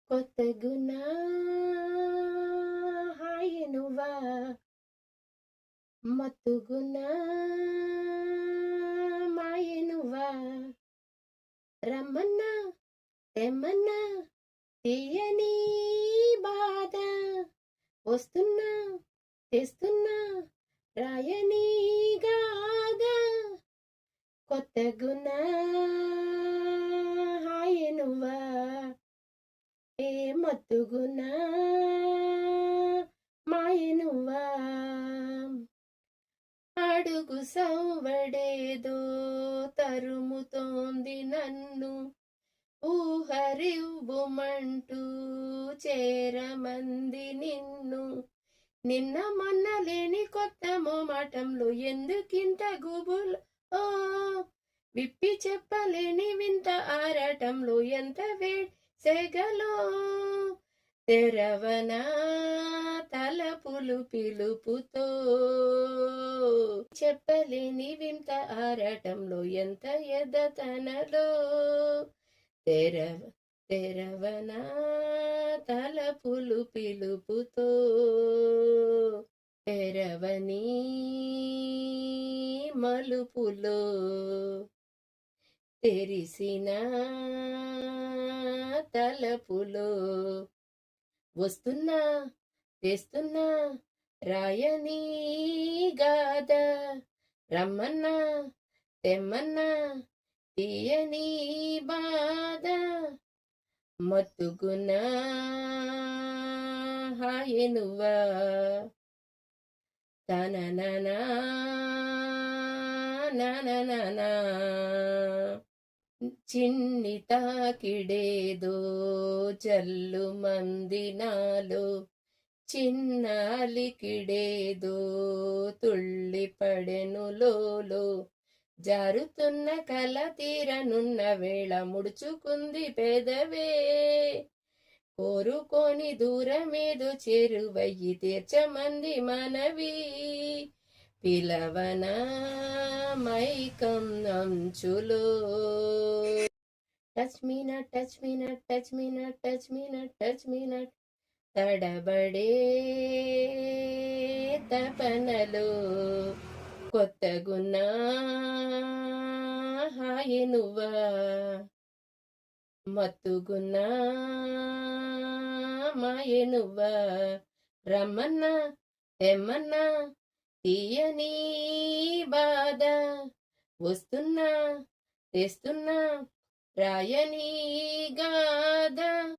కొత్తగునా హాయెనువా మత్తుగునా మాయెనువా రమ్మన్నా తెమ్మన్నా తీయని బాధ వస్తున్నా తెస్తున్నా రాయని గాథ కొత్తగునా హాయెనువా ఏ మత్తుగునా మాయెనువా అడుగు సవ్వడేదో తరుముతోంది నన్ను ఊహరివ్వుమంటూ చేరమంది నిన్ను నిన్న మొన్న లేని కొత్త మోమాటంలో ఎందుకింత గుబులు ఓ విప్పి చెప్పలేని వింత ఆరాటంలో ఎంత సెగలో తెరవనా తలపులు పిలుపుతో చెప్పలేని వింత ఆరాటంలో ఎంత ఎదతనలో తెరవనా తలపులు పిలుపుతో తెరవని మలుపులో తెరిసిన తలపులో వస్తున్నా తెస్తున్నా రాయని గాథ రమ్మన్నా తెమ్మన్నా తీయని బాధ మత్తుగునా హాయెనువా తనననా ననననా చిన్ని తాకిడేదో జల్లు మంది నాలో చిన్న అలికిడేదో తుళ్ళి పడెను లోలో జారుతున్న కల తీరనున్న వేళ ముడుచుకుంది పెదవే కోరుకొని దూరమేదో చేరువయ్యి తీర్చమంది మనవి పిలవనా మైకం అంచులో టచ్ మీ నట్ టచ్ మీ నట్ టచ్ మీ నట్ టచ్ మీ నట్ టచ్ మీ నట్ తడబడే తపనలో కొత్తగున్నా హాయెనువా మత్తుగున్నా మాయెనువా రమ్మన్నా తెమ్మన్నా తీయని బాధ వస్తున్నా తెస్తున్నా రాయని గాథ